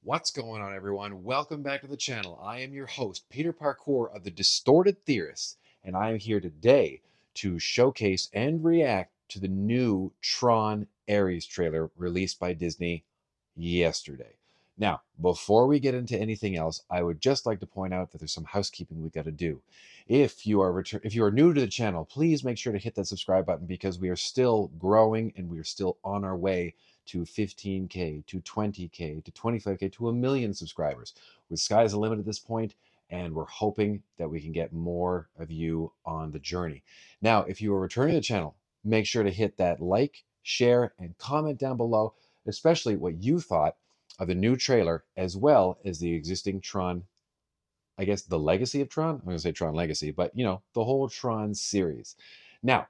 What's going on, everyone? Welcome back to the channel. I am your host, Peter Parkour of the Distorted Theorists, and I am here today to showcase and react to the new Tron ARES trailer released by Disney yesterday. Now, before we get into anything else, I would just like to point out that there's some housekeeping we got to do. If you are new to the channel, please make sure to hit that subscribe button because we are still growing and we are still on our way to 15K, to 20K, to 25K, to 1 million subscribers. With sky's the limit at this point, and we're hoping that we can get more of you on the journey. Now, if you are returning to the channel, make sure to hit that like, share, and comment down below, especially what you thought of the new trailer, as well as the existing Tron, I guess the legacy of Tron? I'm going to say Tron Legacy, but you know, the whole Tron series. Now,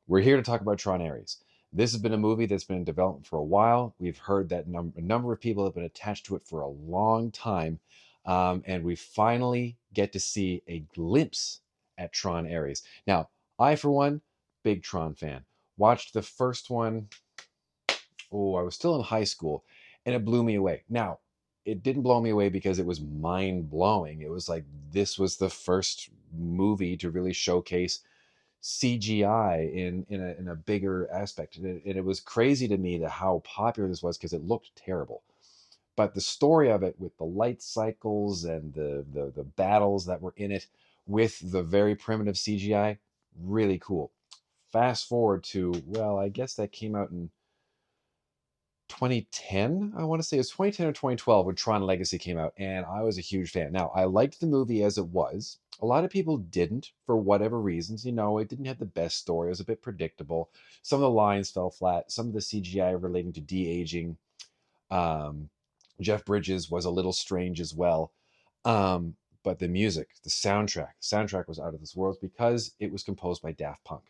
we're here to talk about Tron ARES. This has been a movie that's been in development for a while. We've heard that a number of people have been attached to it for a long time. And we finally get to see a glimpse at Tron ARES. Now, I, for one, big Tron fan. Watched the first one, I was still in high school, and it blew me away. Now, it didn't blow me away because it was mind-blowing. It was like this was the first movie to really showcase CGI in a bigger aspect, and it was crazy to me how popular this was because it looked terrible. But the story of it, with the light cycles and the battles that were in it, with the very primitive CGI, really cool. Fast forward to, well, I guess that came out in 2010. I want to say it was 2010 or 2012 when Tron Legacy came out, and I was a huge fan. Now, I liked the movie as it was. A lot of people didn't, for whatever reasons. You know, it didn't have the best story. It was a bit predictable. Some of the lines fell flat. Some of the CGI relating to de-aging Jeff Bridges was a little strange as well. But the music, the soundtrack was out of this world because it was composed by Daft Punk.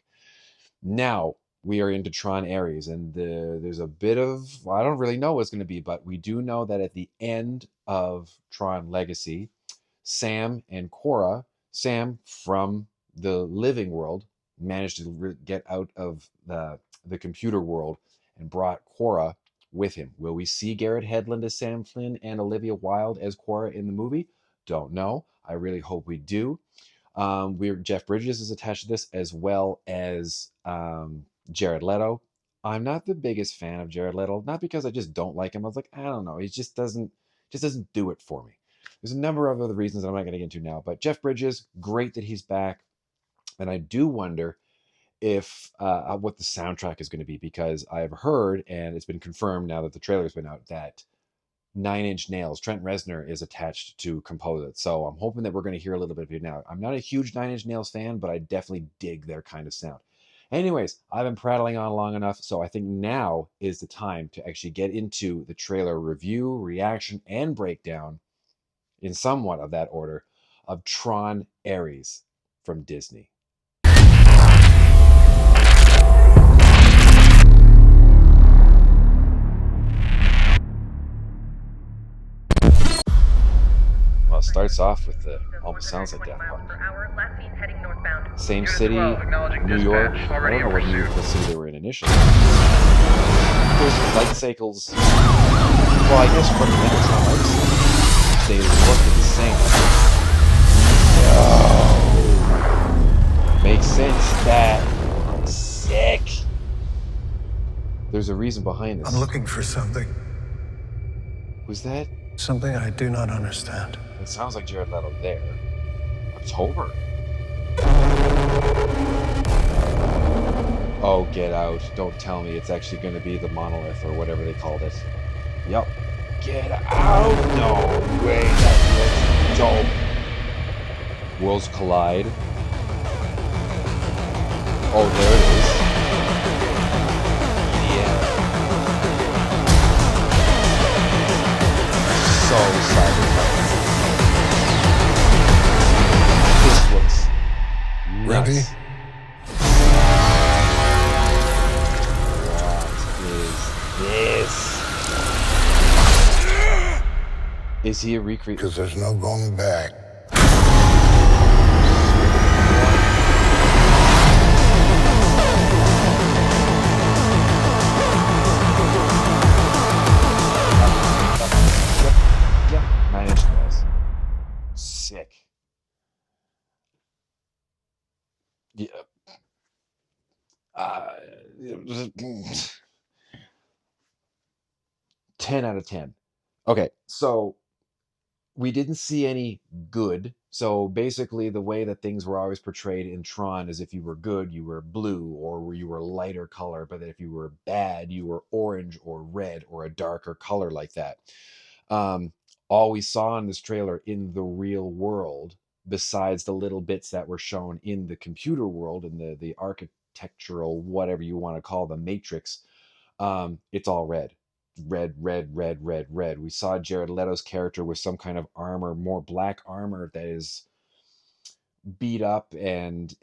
Now, we are into Tron ARES, and there's a bit of, I don't really know what it's going to be, but we do know that at the end of Tron Legacy, Sam and Cora, Sam from the living world, managed to get out of the computer world and brought Cora with him. Will we see Garrett Hedlund as Sam Flynn and Olivia Wilde as Cora in the movie? Don't know. I really hope we do. Jeff Bridges is attached to this, as well as Jared Leto. I'm not the biggest fan of Jared Leto, not because I just don't like him. I was like, I don't know, he just doesn't do it for me. There's a number of other reasons that I'm not going to get into now, but Jeff Bridges, great that he's back. And I do wonder if what the soundtrack is going to be, because I've heard, and it's been confirmed now that the trailer's been out, that Nine Inch Nails, Trent Reznor, is attached to compose it. So I'm hoping that we're going to hear a little bit of it now. I'm not a huge Nine Inch Nails fan, but I definitely dig their kind of sound. Anyways, I've been prattling on long enough, so I think now is the time to actually get into the trailer review, reaction, and breakdown, in somewhat of that order, of Tron ARES from Disney. Well, it starts off with the, almost sounds like Daft Punk. Same city, New York. I don't know what city they were in initially. There's light cycles. Well, I guess from the minutes on light cycles, they look the same. Oh, makes sense. That sick. There's a reason behind this. I'm looking for something. Who's that? Something I do not understand. It sounds like Jared Leto there. October. Oh, get out. Don't tell me it's actually going to be the monolith or whatever they called it. Yep. Get out! No way. That looks dope. Worlds collide. Oh, there it is. Yeah. So cyberpunk. This looks nuts. Ready? What is this? Is he a recreation? Because there's no going back. Uh, 10 out of 10. Okay, so we didn't see any good. So basically, the way that things were always portrayed in Tron is if you were good, you were blue or you were lighter color, but then if you were bad, you were orange or red or a darker color like that. Um, all we saw in this trailer in the real world, besides the little bits that were shown in the computer world and the architectural, whatever you want to call the matrix, it's all red. Red, red, red, red, red. We saw Jared Leto's character with some kind of armor, more black armor that is beat up and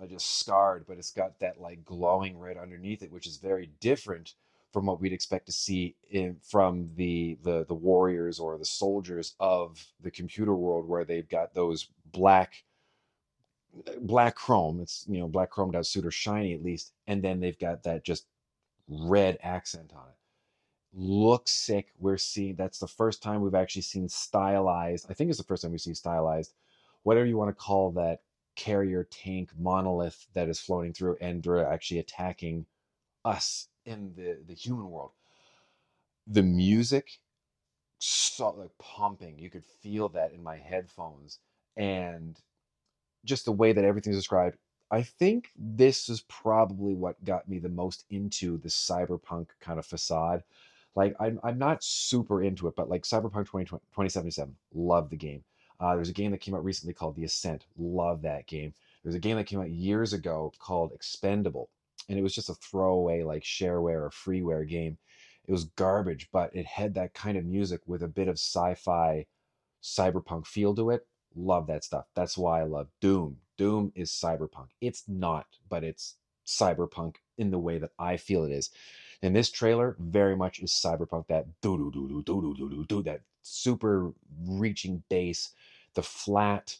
just scarred, but it's got that like glowing red underneath it, which is very different from what we'd expect to see from the warriors or the soldiers of the computer world, where they've got those black chrome. It's black chromed out suit or shiny at least, and then they've got that just red accent on it. Looks sick. We're seeing That's the first time we've actually seen stylized. I think it's the first time we've seen stylized, whatever you want to call that carrier tank monolith that is floating through and they're actually attacking us in the human world. The music, so like pumping. You could feel that in my headphones, and just the way that everything's described. I think this is probably what got me the most into the cyberpunk kind of facade. Like I'm not super into it, but like Cyberpunk 2077, love the game. There's a game that came out recently called The Ascent, love that game. There's a game that came out years ago called Expendable, and it was just a throwaway like shareware or freeware game. It was garbage, but it had that kind of music with a bit of sci-fi cyberpunk feel to it. Love that stuff. That's why I love Doom. Doom is cyberpunk. It's not, but it's cyberpunk in the way that I feel it is. And this trailer very much is cyberpunk. That do do do do do do do do, that super reaching bass, the flat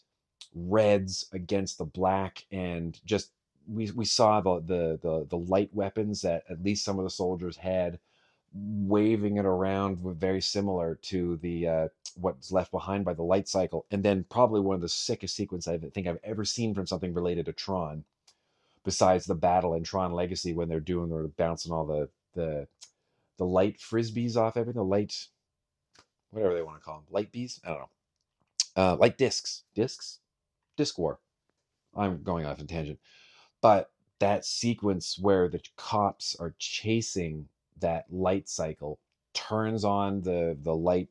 reds against the black, and just we saw the light weapons that at least some of the soldiers had, waving it around, with very similar to the what's left behind by the light cycle. And then probably one of the sickest sequences I think I've ever seen from something related to Tron, besides the battle in Tron Legacy when they're bouncing all the light frisbees off everything, the light, whatever they want to call them, light bees. I don't know. Light disc war. I'm going off a tangent, but that sequence where the cops are chasing that light cycle, turns on the light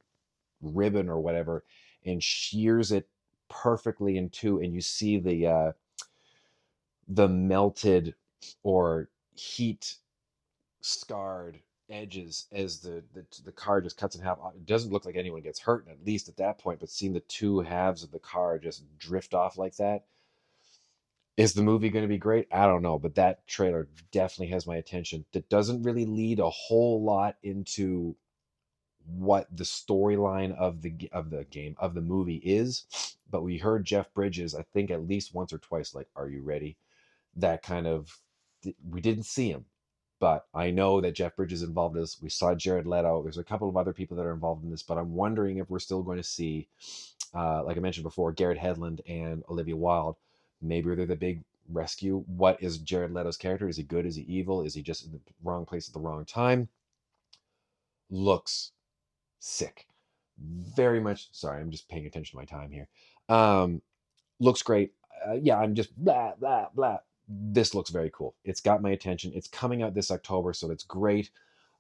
ribbon or whatever, and shears it perfectly in two, and you see the melted or heat scarred edges as the car just cuts in half. It doesn't look like anyone gets hurt, at least at that point, but seeing the two halves of the car just drift off like that. Is the movie going to be great? I don't know, but that trailer definitely has my attention. That doesn't really lead a whole lot into what the storyline of the game of the movie is, but we heard Jeff Bridges, I think at least once or twice, like, "Are you ready?" That kind of, we didn't see him, but I know that Jeff Bridges is involved in this. We saw Jared Leto. There's a couple of other people that are involved in this, but I'm wondering if we're still going to see, like I mentioned before, Garrett Hedlund and Olivia Wilde. Maybe they're the big rescue. What is Jared Leto's character? Is he good? Is he evil? Is he just in the wrong place at the wrong time? Looks sick. Very much. Sorry, I'm just paying attention to my time here. Um, Looks great. Yeah, I'm just blah blah blah. This looks very cool. It's got my attention. It's coming out this October, so that's great.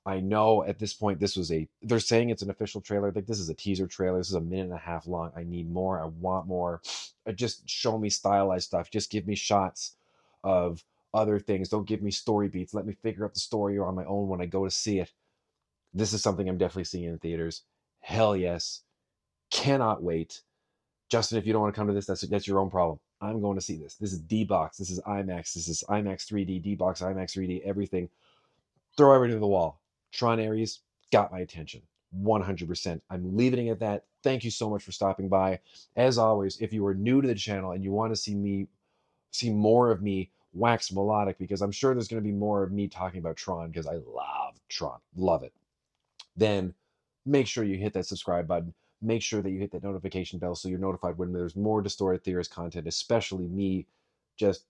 I know at this point they're saying it's an official trailer. Like, this is a teaser trailer. This is a minute and a half long. I need more. I want more. Just show me stylized stuff. Just give me shots of other things. Don't give me story beats. Let me figure out the story on my own when I go to see it. This is something I'm definitely seeing in theaters. Hell yes. Cannot wait. Justin, if you don't want to come to this, that's your own problem. I'm going to see this. This is D-Box. This is IMAX. This is IMAX 3D, D-Box, IMAX 3D, everything. Throw everything to the wall. Tron ARES got my attention. 100%. I'm leaving it at that. Thank you so much for stopping by. As always, if you are new to the channel and you want to see more of me wax melodic, because I'm sure there's going to be more of me talking about Tron, because I love Tron. Love it. Then make sure you hit that subscribe button. Make sure that you hit that notification bell so you're notified when there's more Distorted Theorist content, especially me just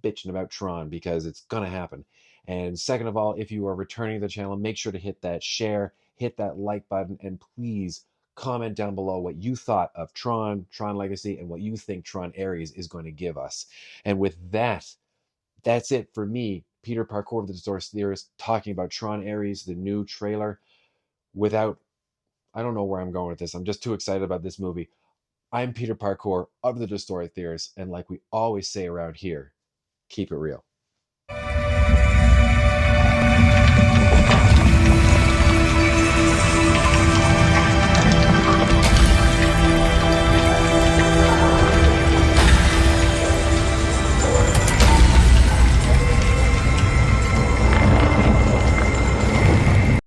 bitching about Tron because it's gonna happen. And second of all, if you are returning to the channel, make sure to hit that share, hit that like button, and please comment down below what you thought of Tron, Tron Legacy, and what you think Tron ARES is going to give us. And with that, that's it for me, Peter Parkour of the Distorted Theorists, talking about Tron ARES, the new trailer. Without, I don't know where I'm going with this. I'm just too excited about this movie. I'm Peter Parkour of the Distorted Theorists, and like we always say around here, keep it real.